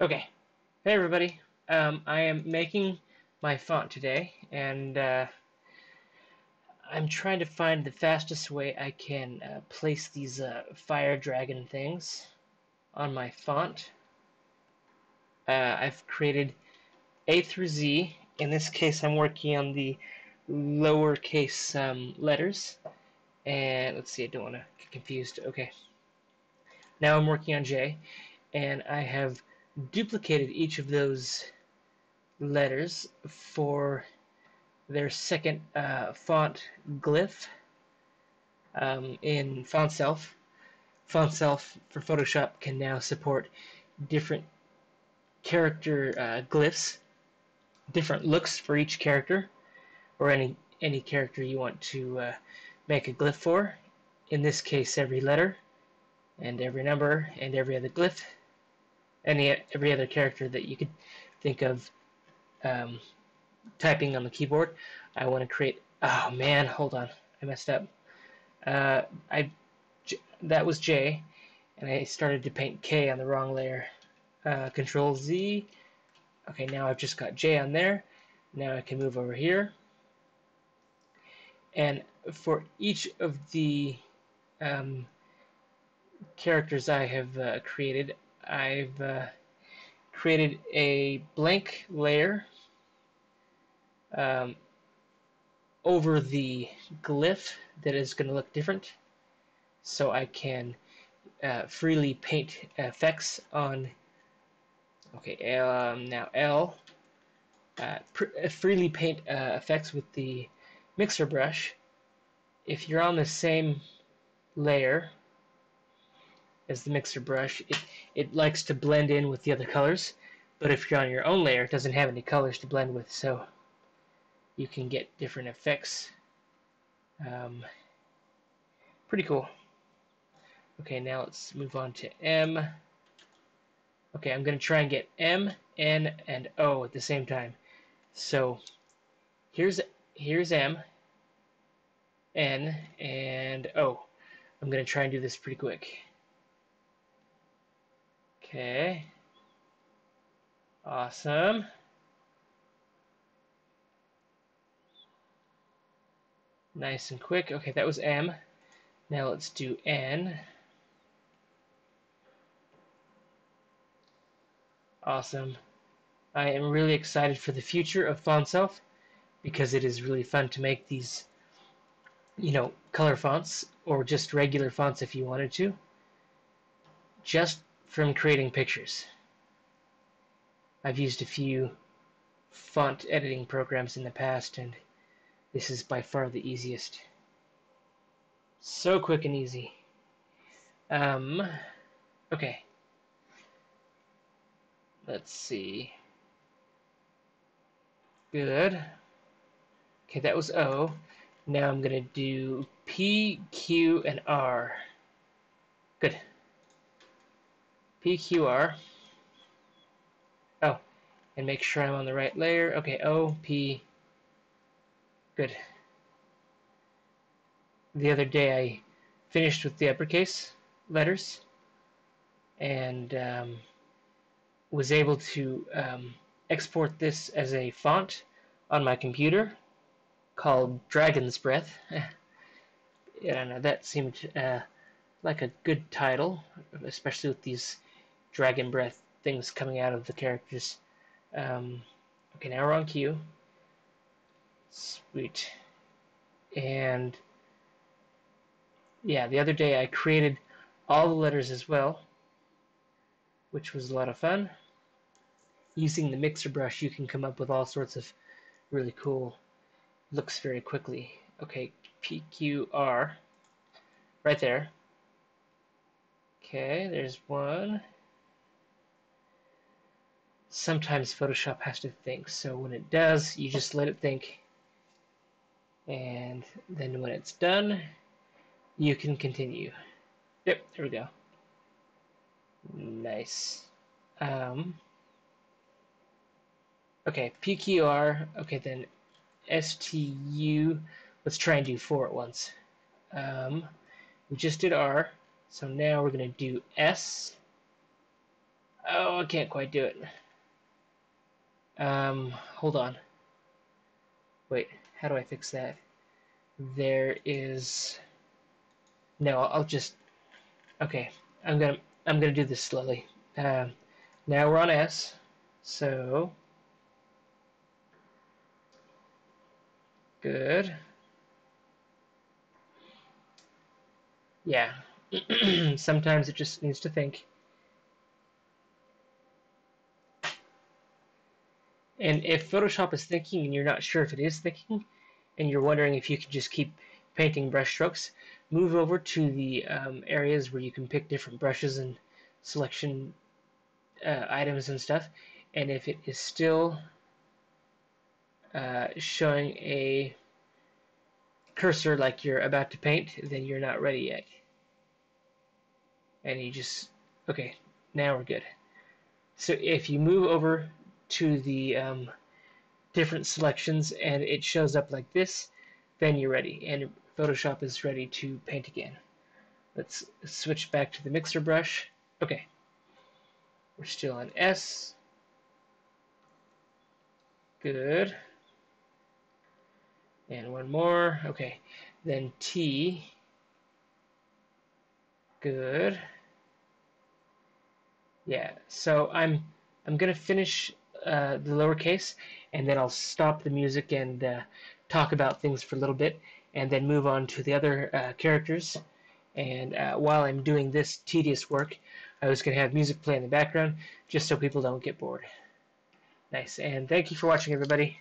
Okay, hey everybody. I am making my font today, and I'm trying to find the fastest way I can place these fire dragon things on my font. I've created A through Z. In this case, I'm working on the lowercase letters. And let's see, I don't want to get confused. Okay, now I'm working on J, and I have duplicated each of those letters for their second font glyph in Fontself. Fontself for Photoshop can now support different character glyphs, different looks for each character, or any character you want to make a glyph for. In this case, every letter and every number and every other glyph, every other character that you could think of typing on the keyboard. I want to create. Oh man, hold on, I messed up. Uh, I that was J, and I started to paint K on the wrong layer. Control Z. Okay, now I've just got J on there. Now I can move over here, and for each of the characters I have created, I've created a blank layer um, over the glyph that is going to look different, so I can freely paint effects on. Okay, now L. Freely paint effects with the mixer brush. If you're on the same layer as the mixer brush, it likes to blend in with the other colors. But if you're on your own layer, it doesn't have any colors to blend with, so you can get different effects. Pretty cool. Okay, now let's move on to M. Okay, I'm going to try and get M, N, and O at the same time. So here's M, N, and O. I'm going to try and do this pretty quick. Okay. Awesome. Nice and quick. Okay, that was M. Now let's do N. Awesome. I am really excited for the future of Fontself because it is really fun to make these, color fonts or just regular fonts if you wanted to, just from creating pictures. I've used a few font editing programs in the past, and this is by far the easiest. So quick and easy. Okay. Let's see. Good. Okay, that was O. Now I'm going to do P, Q, and R. Good. P, Q, R. Oh, and make sure I'm on the right layer. Okay, O, P. Good. The other day I finished with the uppercase letters and was able to export this as a font on my computer called Dragon's Breath. I don't know, that seemed like a good title, especially with these dragon breath things coming out of the characters. Okay, now we're on Q. Sweet. And yeah, the other day I created all the letters as well, which was a lot of fun. Using the mixer brush, you can come up with all sorts of really cool looks very quickly. Okay, PQR, right there. Okay, there's one. Sometimes Photoshop has to think, so when it does, you just let it think. And then when it's done, you can continue. Yep, there we go. Nice. Okay, PQR. Okay, then STU. Let's try and do 4 at once. We just did R, so now we're going to do S, Oh, I can't quite do it. Hold on. Wait, how do I fix that? There is... No, I'll just... Okay, I'm gonna do this slowly. Now we're on S, so... Good. Yeah. Sometimes it just needs to think. And if Photoshop is thinking and you're not sure if it is thinking, and you're wondering if you can just keep painting brush strokes, move over to the areas where you can pick different brushes and selection items and stuff. And if it is still showing a cursor like you're about to paint, then you're not ready yet. And you just, okay, now we're good. So if you move over to the different selections and it shows up like this, then you're ready and Photoshop is ready to paint again. Let's switch back to the mixer brush. Okay, we're still on S. Good. And one more. Okay, then T. Good. Yeah, so I'm gonna finish the lowercase, and then I'll stop the music and talk about things for a little bit, and then move on to the other characters. And while I'm doing this tedious work, I was gonna have music play in the background, just so people don't get bored. Nice, and thank you for watching, everybody.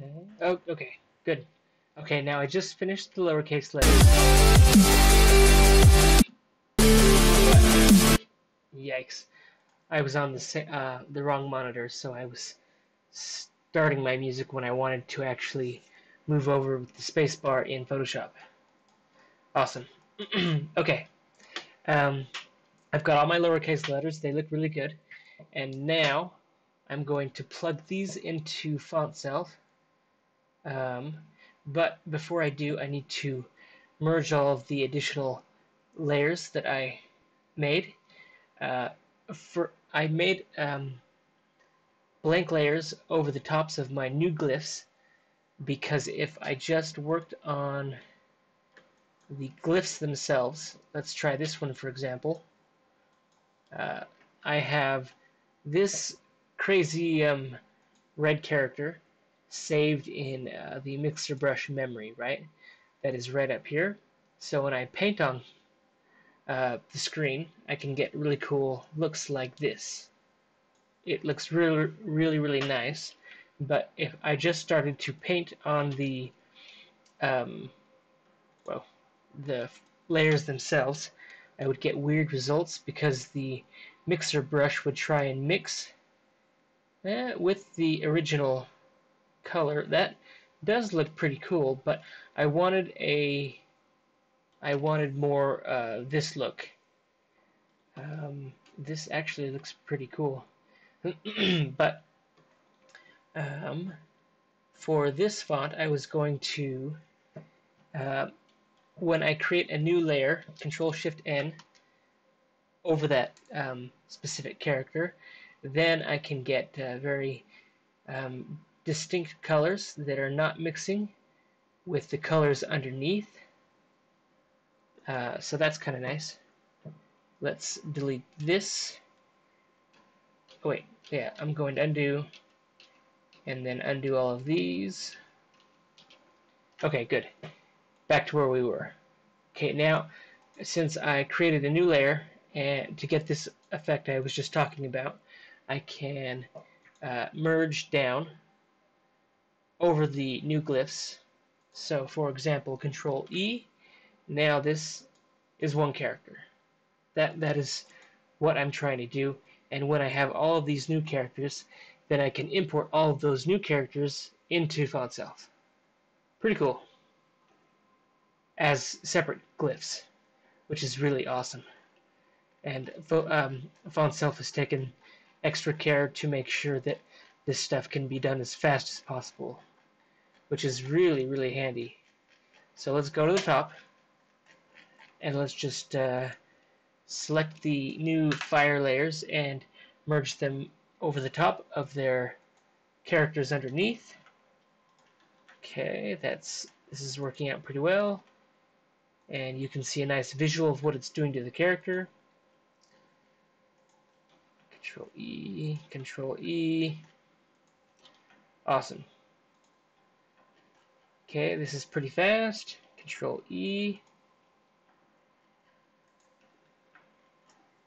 Okay. Oh, okay, good. Okay, now I just finished the lowercase letters. Yikes. I was on the wrong monitor, so I was starting my music when I wanted to actually move over with the spacebar in Photoshop. Awesome. Okay. Um, I've got all my lowercase letters. They look really good. And now I'm going to plug these into Fontself. But before I do, I need to merge all of the additional layers that I made. I made blank layers over the tops of my new glyphs because if I just worked on the glyphs themselves, let's try this one for example. I have this crazy red character saved in the mixer brush memory, right? That is right up here. So when I paint on the screen, I can get really cool looks like this. It looks really nice. But if I just started to paint on the well, the layers themselves, I would get weird results because the mixer brush would try and mix with the original color. That does look pretty cool, but I wanted more this look. This actually looks pretty cool. But for this font, I was going to, when I create a new layer, Control-Shift-N over that specific character, then I can get very distinct colors that are not mixing with the colors underneath. So that's kind of nice. Let's delete this. Oh, wait, yeah, I'm going to undo and then undo all of these. Okay, good. Back to where we were. Okay, now since I created a new layer and to get this effect I was just talking about, I can merge down over the new glyphs. So for example, Control E. Now this is one character. That is what I'm trying to do. And when I have all of these new characters, then I can import all of those new characters into Fontself. Pretty cool. As separate glyphs, which is really awesome. And Fontself has taken extra care to make sure that this stuff can be done as fast as possible, which is really handy. So let's go to the top, and let's just select the new fire layers and merge them over the top of their characters underneath. Okay, this is working out pretty well, and you can see a nice visual of what it's doing to the character. Control E, Control E. Awesome. Okay, this is pretty fast. Control E.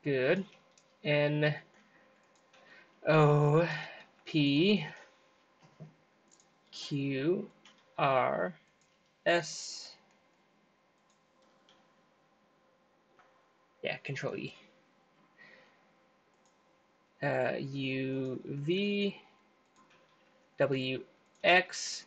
Good. N O P Q R S. Yeah, Control E. U V W X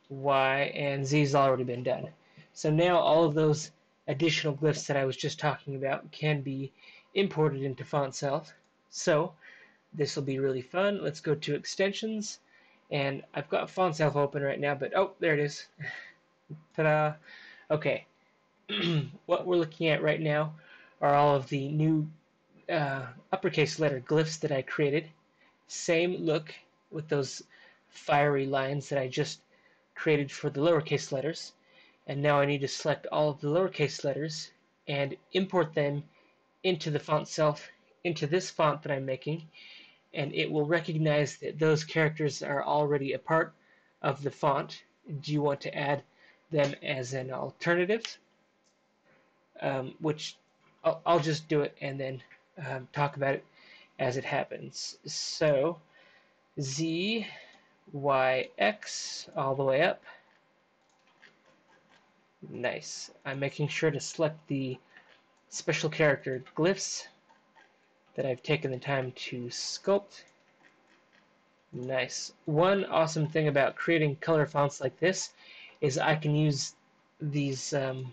Y and Z's already been done. So now all of those additional glyphs that I was just talking about can be imported into Fontself. So this will be really fun. Let's go to extensions, and I've got Fontself open right now, but oh, there it is. Ta-da! Okay, what we're looking at right now are all of the new uppercase letter glyphs that I created. Same look with those fiery lines that I just created for the lowercase letters. And now I need to select all of the lowercase letters and import them into the Fontself, into this font that I'm making, and it will recognize that those characters are already a part of the font. Do you want to add them as an alternative? Which I'll just do it and then talk about it as it happens. So Z, Y, X all the way up. Nice. I'm making sure to select the special character glyphs that I've taken the time to sculpt. Nice. One awesome thing about creating color fonts like this is I can use these in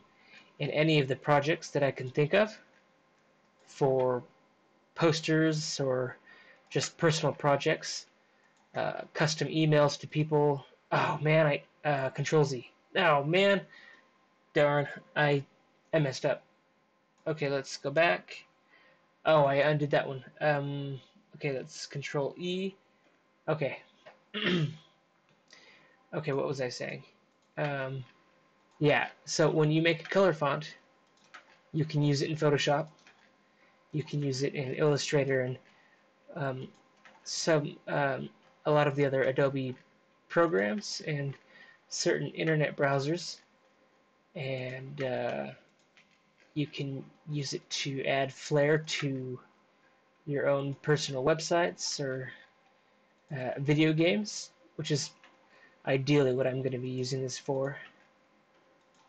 any of the projects that I can think of. for posters or just personal projects, custom emails to people. Oh man, Control Z. Oh man, darn, I messed up. Okay, let's go back. Oh, I undid that one. Okay, let's Control E. Okay. Okay, what was I saying? Um, yeah, so when you make a color font, you can use it in Photoshop. You can use it in Illustrator and um, some a lot of the other Adobe programs and certain internet browsers, and you can use it to add flair to your own personal websites or video games, which is ideally what I'm going to be using this for.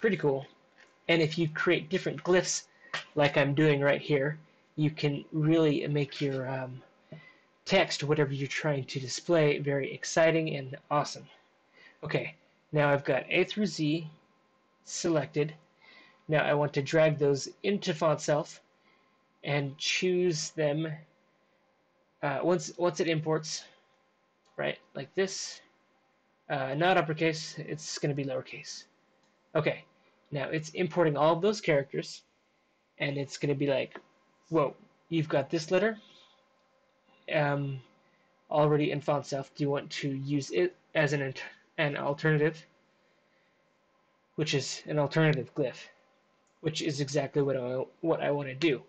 Pretty cool. And if you create different glyphs like I'm doing right here, you can really make your text, whatever you're trying to display, very exciting and awesome. Okay, now I've got A through Z selected. Now I want to drag those into Fontself and choose them once it imports, right, like this. Not uppercase, it's going to be lowercase. Okay, now it's importing all of those characters, and it's going to be like, whoa, you've got this letter already in Fontself. Do you want to use it as an alternative, which is an alternative glyph, which is exactly what I want to do.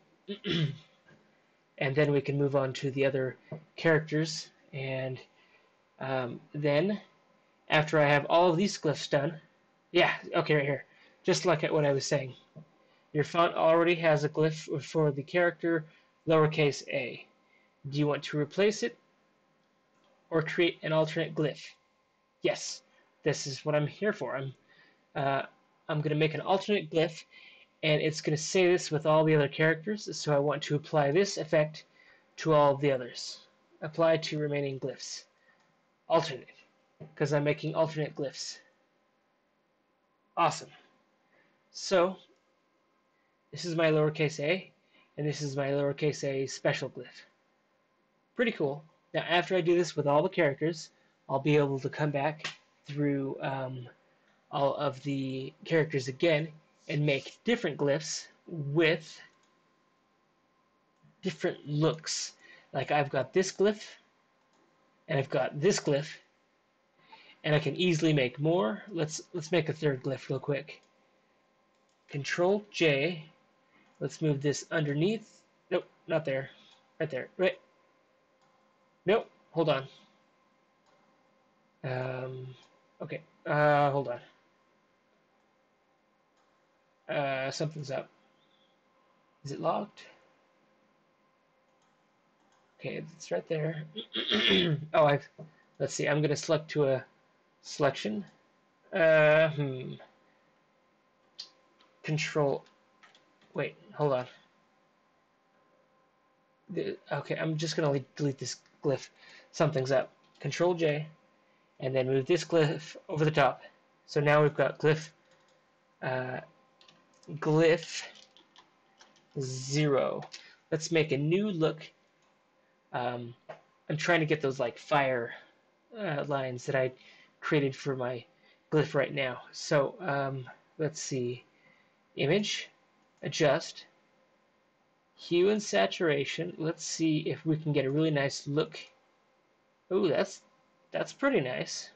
And then we can move on to the other characters, and then after I have all of these glyphs done, yeah, okay, right here, just like what I was saying. Your font already has a glyph for the character lowercase a. Do you want to replace it or create an alternate glyph? Yes, this is what I'm here for. I'm going to make an alternate glyph, and it's going to say this with all the other characters, so I want to apply this effect to all of the others. Apply to remaining glyphs. Alternate, because I'm making alternate glyphs. Awesome. So, this is my lowercase a, and this is my lowercase a special glyph. Pretty cool. Now, after I do this with all the characters, I'll be able to come back through all of the characters again and make different glyphs with different looks. Like I've got this glyph, and I've got this glyph, and I can easily make more. Let's make a third glyph real quick. Control J. Let's move this underneath. Nope, not there. Right there. Right. Nope. Hold on. Okay. Hold on. Something's up. Is it locked? Okay, it's right there. Oh, let's see. I'm gonna select to a selection. Control. Wait, hold on. Okay, I'm just gonna delete this glyph. Something's up. Control J, and then move this glyph over the top. So now we've got glyph 0. Let's make a new look. I'm trying to get those like fire lines that I created for my glyph right now. So let's see. Image, adjust, hue and saturation. Let's see if we can get a really nice look. Ooh, that's pretty nice.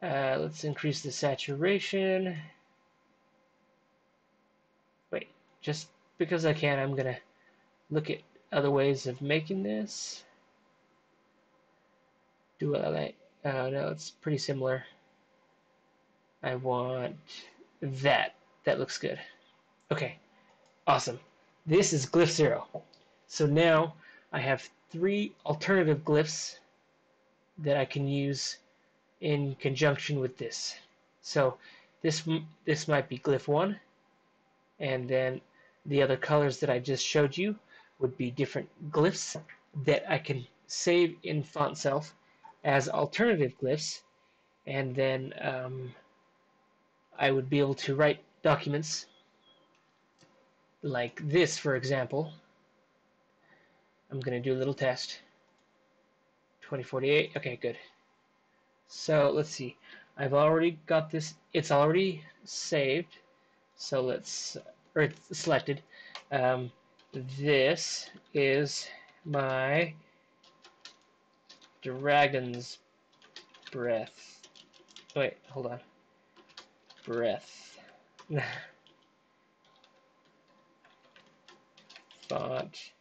Let's increase the saturation. Wait, just because I can, I'm gonna look at other ways of making this. Do what I like. Oh no, it's pretty similar. I want that. That looks good. Okay, awesome. This is glyph 0. So now I have 3 alternative glyphs that I can use in conjunction with this. So this might be glyph 1, and then the other colors that I just showed you would be different glyphs that I can save in Fontself as alternative glyphs, and then I would be able to write documents like this, for example. I'm going to do a little test. 2048. Okay, good. So let's see. I've already got this. It's already saved. So or it's selected. This is my dragon's breath. Wait, hold on. Breath. Font.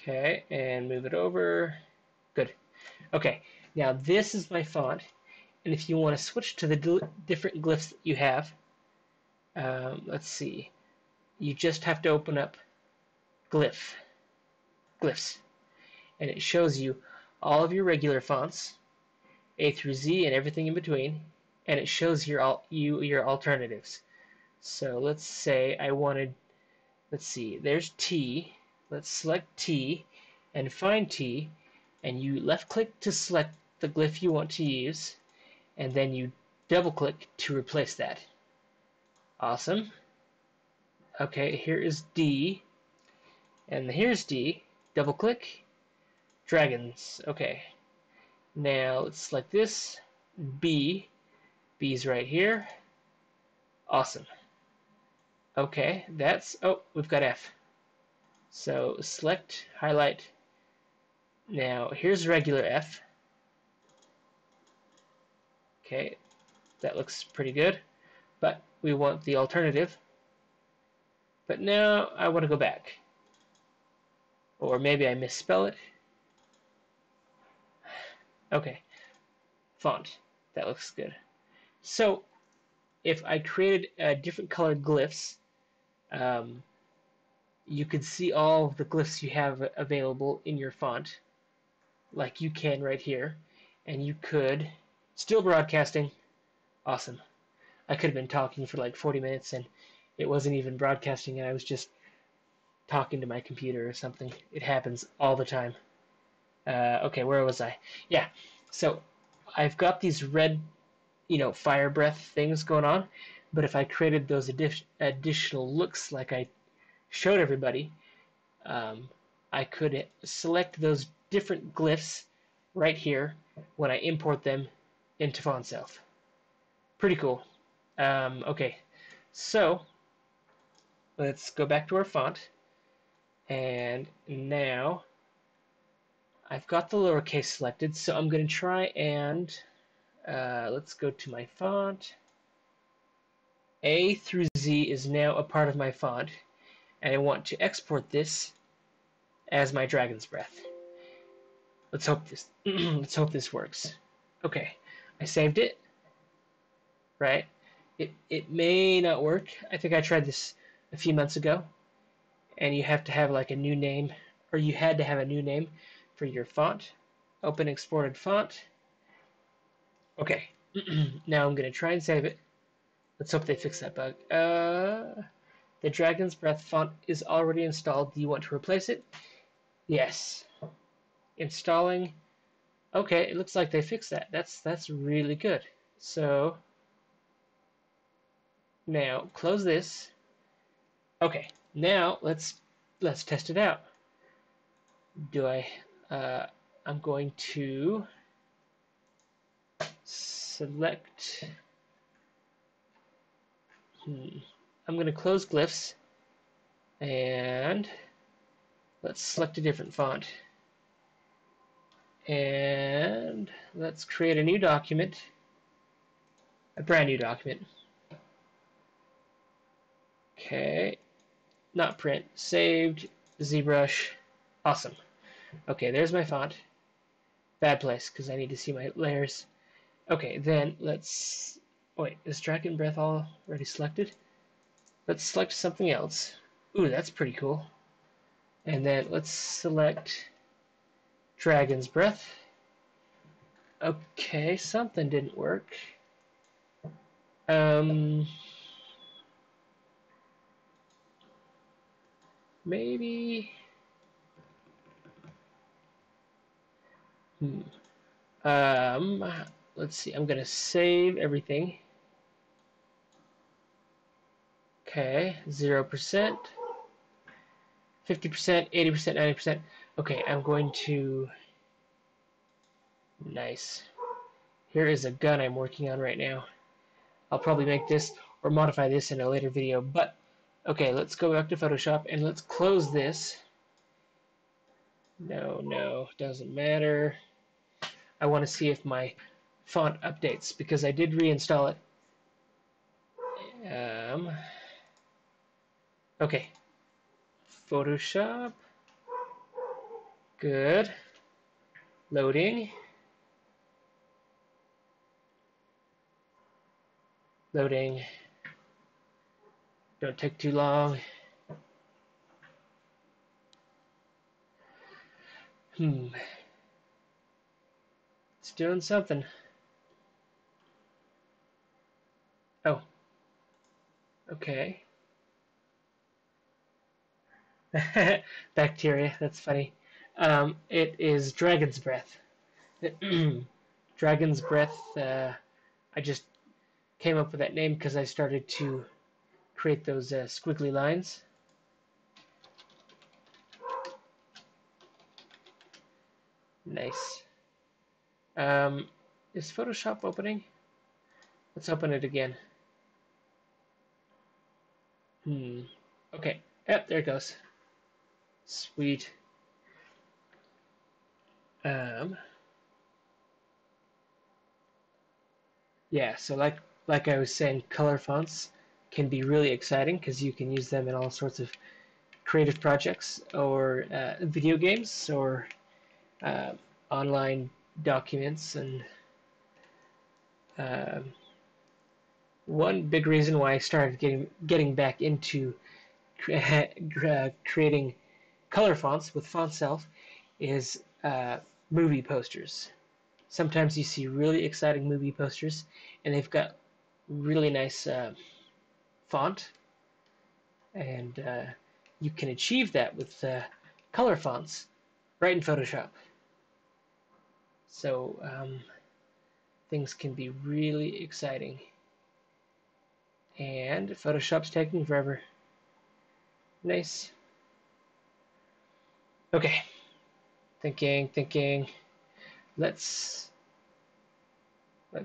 Okay, and move it over. Good. Okay, now this is my font, and if you want to switch to the different glyphs that you have, let's see. You just have to open up glyphs, and it shows you all of your regular fonts, A through Z and everything in between, and it shows your alternatives. So let's say I wanted, let's see, there's T. Let's select T and find T, and you left click to select the glyph you want to use, and then you double click to replace that. Awesome. Okay, here is D, and here's D. Double click. Dragons. Okay. Now let's select this. B. B's right here. Awesome. Okay, we've got F. So select, highlight. Now here's regular F. Okay, that looks pretty good, but we want the alternative. But now I want to go back. Or maybe I misspell it. Okay, font. That looks good. So if I created different colored glyphs, you could see all of the glyphs you have available in your font, like you can right here, and you could, still broadcasting, awesome. I could have been talking for like 40 minutes and it wasn't even broadcasting and I was just talking to my computer or something. It happens all the time. Okay, where was I? Yeah, so I've got these red, fire breath things going on, but if I created those additional looks like I showed everybody, I could select those different glyphs right here when I import them into Fontself. Pretty cool. Okay, so let's go back to our font, and now I've got the lowercase selected, so I'm going to try and let's go to my font. A through Z is now a part of my font, and I want to export this as my dragon's breath. Let's hope this works. Okay, I saved it. Right? It may not work. I think I tried this a few months ago, and you have to have like a new name, or you had to have a new name for your font. Open exported font. Okay, now I'm gonna try and save it. Let's hope they fix that bug. The Dragon's Breath font is already installed. Do you want to replace it? Yes. Installing. Okay, it looks like they fixed that. That's really good. So now close this. Okay, now let's test it out. I'm going to select. I'm going to close glyphs, and let's select a different font. And let's create a new document, a brand new document. Okay, not print, saved, ZBrush, awesome. Okay, there's my font. Bad place, because I need to see my layers. Okay, then let's, wait, is Dragon Breath already selected? Let's select something else. Ooh, that's pretty cool. And then let's select Dragon's Breath. Okay, something didn't work. Maybe. Let's see. I'm gonna save everything. Okay, 0%, 50%, 80%, 90%. Okay, I'm going to... Nice. Here is a gun I'm working on right now. I'll probably make this or modify this in a later video, but okay, let's go back to Photoshop and let's close this. No, doesn't matter. I want to see if my font updates because I did reinstall it. Okay, Photoshop, good, loading, loading, don't take too long. It's doing something. Oh, okay. Bacteria, that's funny. It is Dragon's Breath. Dragon's Breath, I just came up with that name because I started to create those squiggly lines. Nice. Is Photoshop opening? Let's open it again. Okay. Yep, there it goes. Sweet. Yeah, so like I was saying, color fonts can be really exciting because you can use them in all sorts of creative projects or video games or online documents. And one big reason why I started getting back into creating color fonts with Fontself is movie posters. Sometimes you see really exciting movie posters and they've got really nice font, and you can achieve that with color fonts right in Photoshop. So things can be really exciting, and Photoshop's taking forever. Nice. Okay, thinking. Let's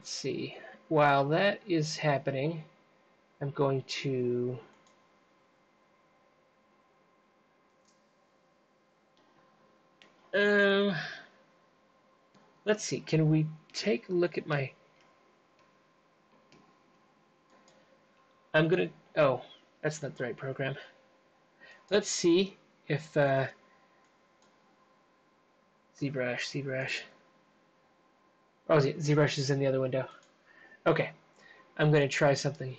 see. While that is happening, I'm going to let's see. Can we take a look at my? I'm gonna. Oh, that's not the right program. Let's see if ZBrush. Oh, ZBrush is in the other window. Okay, I'm going to try something.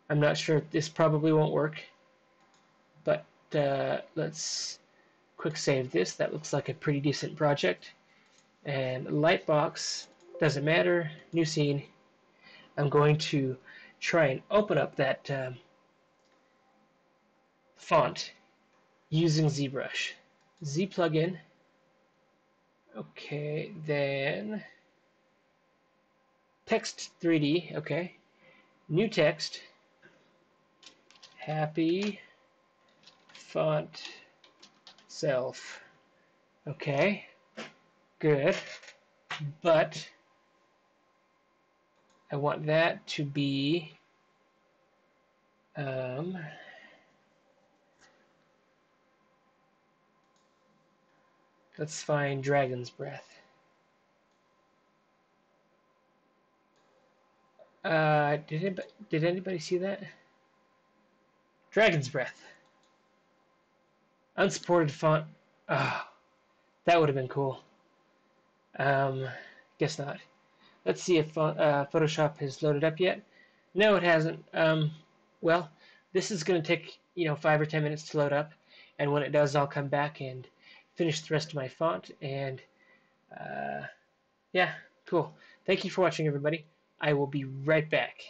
I'm not sure. This probably won't work, but let's quick save this. That looks like a pretty decent project. And Lightbox, doesn't matter. New scene. I'm going to try and open up that font using ZBrush. Z plugin. Okay, then text 3D. Okay, new text. Happy font self. Okay, good. But I want that to be let's find Dragon's Breath. Did anybody see that? Dragon's Breath. Unsupported font. Oh, that would have been cool. Guess not. Let's see if Photoshop has loaded up yet. No, it hasn't. Well, this is going to take 5 or 10 minutes to load up, and when it does, I'll come back and finish the rest of my font. And yeah, cool. Thank you for watching, everybody. I will be right back.